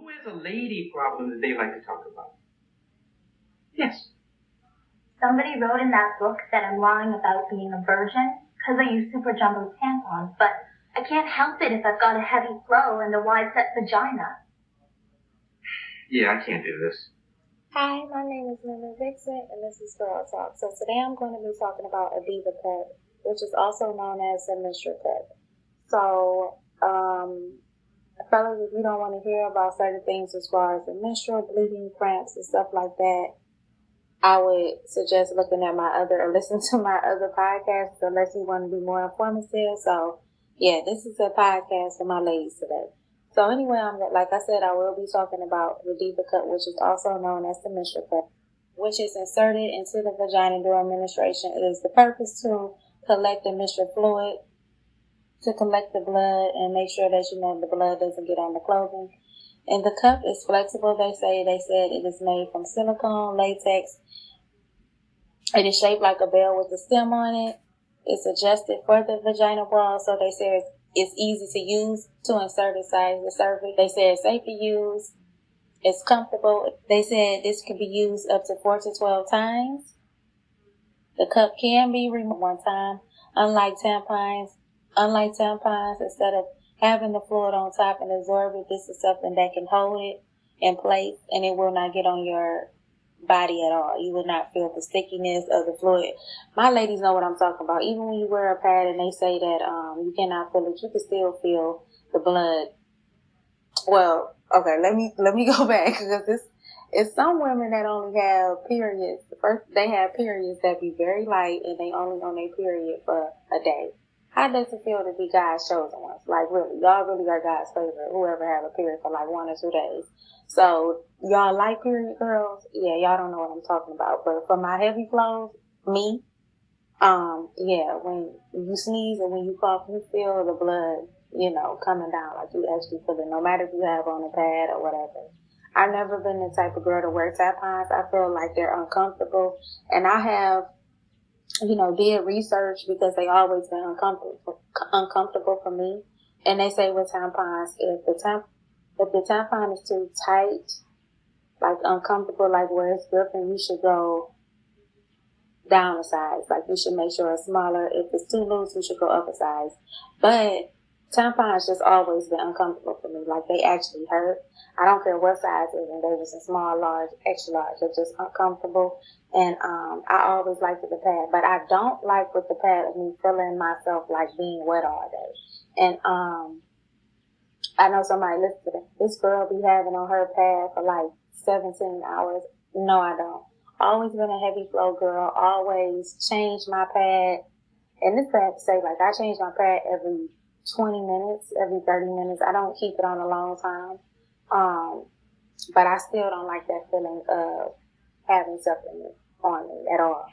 Who has a lady problem that they like to talk about? Yes. Somebody wrote in that book that I'm lying about being a virgin because I use super jumbo tampons, but I can't help it if I've got a heavy flow and a wide-set vagina. Yeah, I can't do this. Hi, my name is NunuVixen, and this is Girl Talk. So today I'm going to be talking about a Diva Cup, which is also known as a Menstrual Cup. So, fellas, if you don't want to hear about certain things as far as the menstrual bleeding, cramps, and stuff like that, I would suggest looking at my other, or listen to my other podcasts, unless you want to be more informative. So, yeah, this is a podcast for my ladies today. So anyway, like I said, I will be talking about the Diva Cup, which is also known as the Menstrual Cup, which is inserted into the vagina during menstruation. It is the purpose to collect the menstrual fluid, to collect the blood, and make sure that the blood doesn't get on the clothing. And the cup is flexible, they said it is made from silicone, latex. It is shaped like a bell with a stem on it. It's adjusted for the vaginal wall, so they said it's easy to use to insert inside the cervix. They said it's safe to use. It's comfortable. They said this can be used up to 4 to 12 times. The cup can be removed one time. Unlike tampons, instead of having the fluid on top and absorb it, this is something that can hold it in place, and it will not get on your body at all. You will not feel the stickiness of the fluid. My ladies know what I'm talking about. Even when you wear a pad and they say that you cannot feel it, you can still feel the blood. Well, okay, let me go back, because it's some women that only have periods. First, they have periods that be very light, and they only on their period for a day. How does it feel to be God's chosen ones? Like, really, y'all really are God's favorite. Whoever have a period for like 1 or 2 days. So, y'all like period girls? Yeah, y'all don't know what I'm talking about. But for my heavy flows, me, yeah, when you sneeze and when you cough, you feel the blood, coming down. Like, you actually feel it, no matter if you have on a pad or whatever. I've never been the type of girl to wear tampons. I feel like they're uncomfortable. And I have, did research, because they always been uncomfortable for me. And they say with tampons, if the tampon is too tight, like uncomfortable, like where it's gripping, you should go down a size. Like, you should make sure it's smaller. If it's too loose, you should go up a size. But tampons just always been uncomfortable for me. Like, they actually hurt. I don't care what size it is, and they was a small, large, extra large. They're just uncomfortable. And I always liked the pad. But I don't like with the pad of me feeling myself like being wet all day. And I know somebody listening. This girl be having on her pad for like 17 hours. No, I don't. Always been a heavy flow girl. Always change my pad. And this pad say, like, I change my pad every 20 minutes, every 30 minutes. I don't keep it on a long time. But I still don't like that feeling of having something on me at all.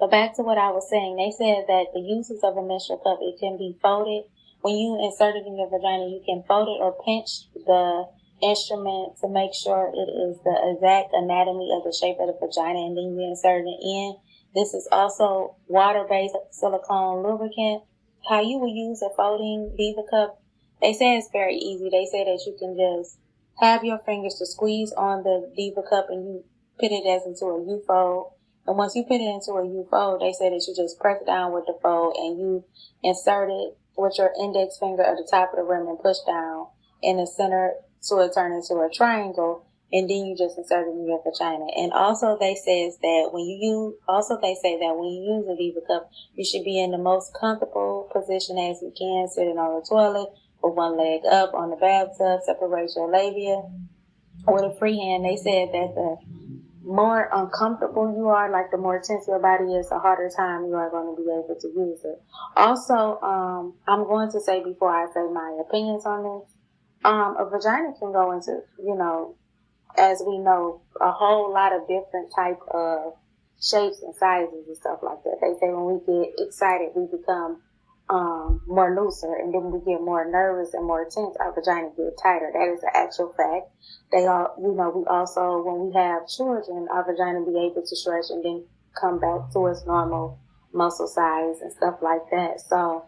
But back to what I was saying. They said that the uses of a menstrual cup, it can be folded. When you insert it in your vagina, you can fold it or pinch the instrument to make sure it is the exact anatomy of the shape of the vagina, and then you insert it in. This is also water-based silicone lubricant. How you will use a folding Diva Cup, they say it's very easy. They say that you can just have your fingers to squeeze on the Diva Cup, and you put it as into a U-fold. And once you put it into a U-fold, they say that you just press down with the fold, and you insert it with your index finger at the top of the rim and push down in the center so it turns into a triangle, and then you just insert it in your vagina. And also they say that when you use a Diva Cup, you should be in the most comfortable position as you can, sitting on the toilet with one leg up on the bathtub, separate your labia with a free hand. They said that the more uncomfortable you are, like the more tense your body is, the harder time you are going to be able to use it. Also, I'm going to say, before I say my opinions on this, a vagina can go into, as we know, a whole lot of different type of shapes and sizes and stuff like that. They say when we get excited, we become more looser, and then we get more nervous and more tense, our vagina get tighter. That is an actual fact. We also, when we have children, our vagina be able to stretch and then come back to its normal muscle size and stuff like that. So,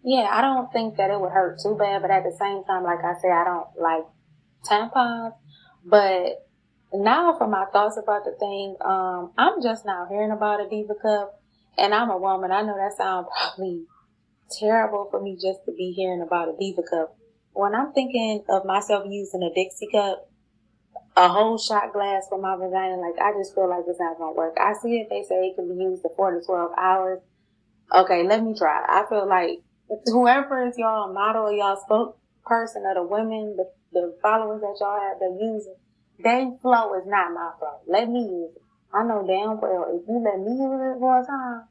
yeah, I don't think that it would hurt too bad, but at the same time, like I said, I don't like tampons. But now for my thoughts about the thing, I'm just now hearing about a Diva Cup, and I'm a woman. I know that sounds probably terrible for me just to be hearing about a Diva Cup. When I'm thinking of myself using a Dixie cup, a whole shot glass for my vagina, like, I just feel like it's not going to work. I see it, they say it can be used for 4 to 12 hours. Okay, let me try. I feel like whoever is y'all model or y'all spokesperson of the women, the followers that y'all have that use it, their flow is not my flow. Let me use it. I know damn well if you let me use it for a time,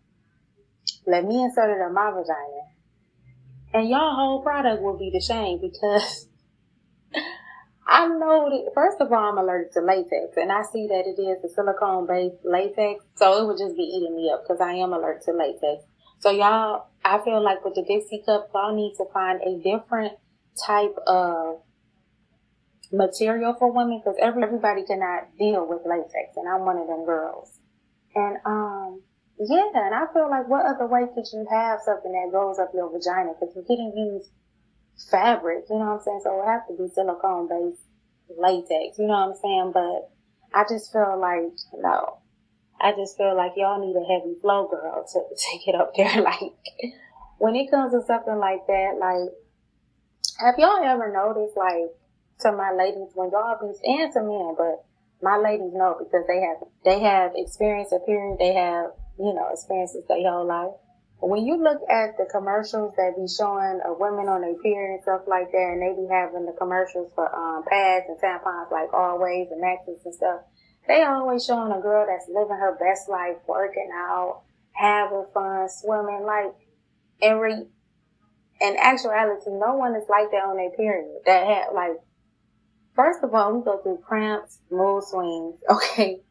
let me insert it in my vagina, and y'all whole product will be the same, because I know that, first of all, I'm allergic to latex, and I see that it is a silicone-based latex, so it would just be eating me up because I am allergic to latex. So y'all, I feel like with the Dixie cup, y'all need to find a different type of material for women, because everybody cannot deal with latex, and I'm one of them girls. And yeah, and I feel like what other way could you have something that goes up your vagina? Because you couldn't use fabric, you know what I'm saying? So it would have to be silicone based latex, you know what I'm saying? But I just feel like, no. I just feel like y'all need a heavy flow girl to get up there. Like, when it comes to something like that, like, have y'all ever noticed, like, to my ladies, when y'all be, and to men, but my ladies know because they have experienced a period, they have, you know, experiences their whole life. When you look at the commercials that be showing women on their period and stuff like that, and they be having the commercials for pads and tampons like Always and Maxis and stuff, they always showing a girl that's living her best life, working out, having fun, swimming. Like, in actuality, no one is like that on their period. That had, like, first of all, we go through cramps, mood swings, okay?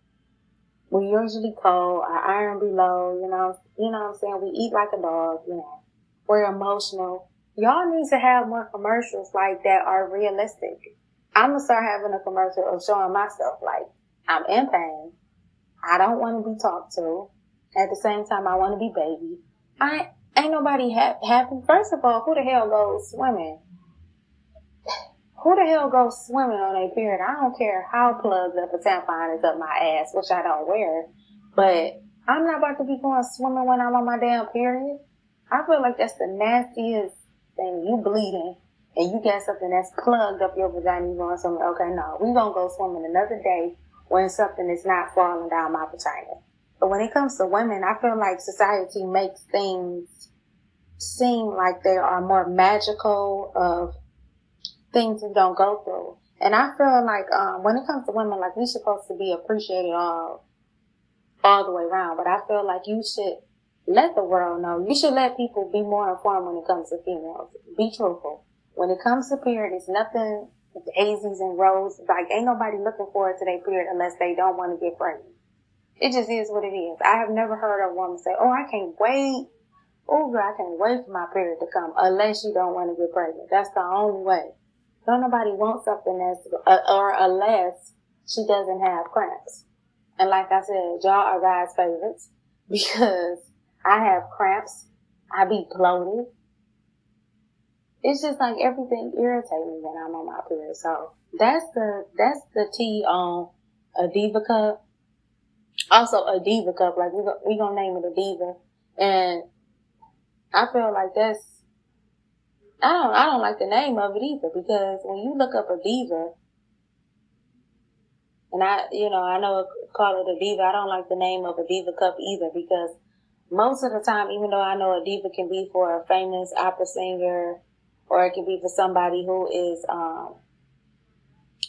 We usually cold, our iron be low, you know what I'm saying? We eat like a dog, you know. We're emotional. Y'all need to have more commercials like that are realistic. I'm gonna start having a commercial of showing myself, like, I'm in pain. I don't want to be talked to. At the same time, I want to be baby. Ain't nobody happy. First of all, who the hell goes swimming? Who the hell goes swimming on a period? I don't care how plugged up a tampon is up my ass, which I don't wear. But I'm not about to be going swimming when I'm on my damn period. I feel like that's the nastiest thing. You bleeding and you got something that's plugged up your vagina. You going swimming? Okay, no. We gonna go swimming another day when something is not falling down my vagina. But when it comes to women, I feel like society makes things seem like they are more magical of things we don't go through. And I feel like when it comes to women, like, we supposed to be appreciated all the way around. But I feel like you should let the world know. You should let people be more informed when it comes to females. Be truthful. When it comes to period, it's nothing daisies and roses. Like, ain't nobody looking forward to their period unless they don't want to get pregnant. It just is what it is. I have never heard a woman say, oh, I can't wait. Oh, girl, I can't wait for my period to come. Unless you don't want to get pregnant. That's the only way. Don't nobody want something that's, or unless she doesn't have cramps. And like I said, y'all are guys' favorites because I have cramps. I be bloated. It's just like everything irritates me when I'm on my period. So that's the tea on a Diva Cup. Also a Diva Cup, like we gonna name it a Diva. And I feel like I don't like the name of it either, because when you look up a diva, and I know call it a diva, I don't like the name of a Diva Cup either, because most of the time, even though I know a diva can be for a famous opera singer, or it can be for somebody who is,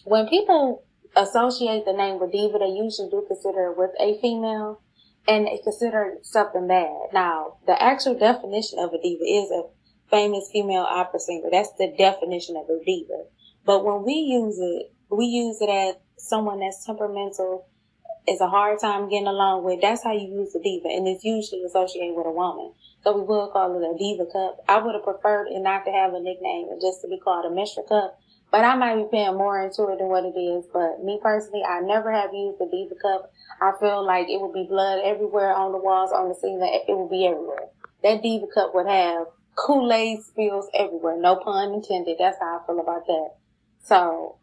when people associate the name with diva, they usually do consider it with a female, and they consider something bad. Now, the actual definition of a diva is a famous female opera singer. That's the definition of a diva. But when we use it as someone that's temperamental, is a hard time getting along with. That's how you use a diva, and it's usually associated with a woman. So we will call it a Diva Cup. I would have preferred it not to have a nickname and just to be called a Menstrual Cup. But I might be paying more into it than what it is. But me personally, I never have used the Diva Cup. I feel like it would be blood everywhere on the walls, on the ceiling. It would be everywhere. That Diva Cup would have Kool-Aid spills everywhere. No pun intended. That's how I feel about that. So,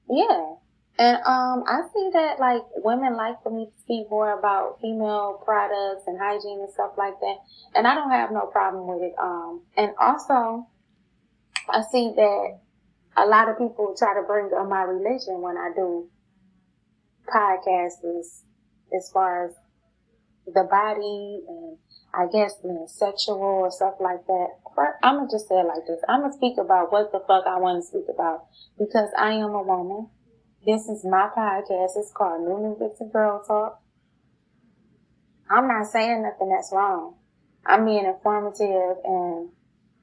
yeah. And, I see that, like, women like for me to speak more about female products and hygiene and stuff like that. And I don't have no problem with it. And also, I see that a lot of people try to bring up my religion when I do podcasts as far as the body and I guess being sexual or stuff like that. I'm going to just say it like this. I'm going to speak about what the fuck I want to speak about because I am a woman. This is my podcast. It's called NunuVixen'sGirlTalk. I'm not saying nothing that's wrong. I'm being informative and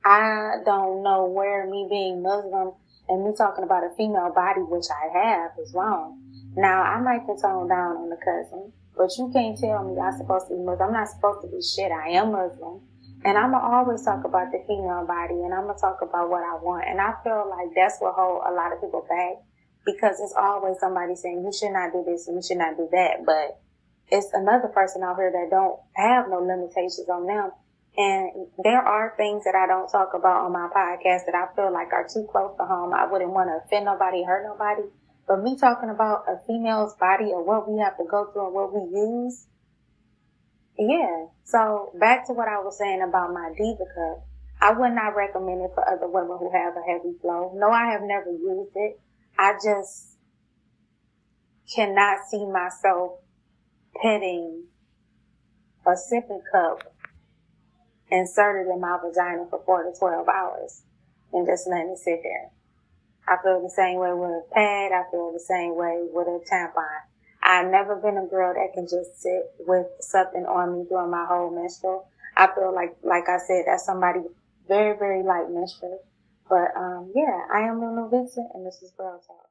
I don't know where me being Muslim and me talking about a female body, which I have, is wrong. Now, I might can tone down on the cousin, but you can't tell me I'm supposed to be Muslim. I'm not supposed to be shit. I am Muslim. And I'm going to always talk about the female body and I'm going to talk about what I want. And I feel like that's what hold a lot of people back because it's always somebody saying you should not do this and you should not do that. But it's another person out here that don't have no limitations on them. And there are things that I don't talk about on my podcast that I feel like are too close to home. I wouldn't want to offend nobody, hurt nobody. But me talking about a female's body or what we have to go through and what we use. Yeah. So back to what I was saying about my Diva Cup. I would not recommend it for other women who have a heavy flow. No, I have never used it. I just cannot see myself petting a sipping cup inserted in my vagina for 4 to 12 hours and just letting it sit there. I feel the same way with a pad. I feel the same way with a tampon. I've never been a girl that can just sit with something on me during my whole menstrual. I feel like I said, that's somebody very, very light menstrual. But, yeah, I am Nunu Vixen and this is Girl Talk.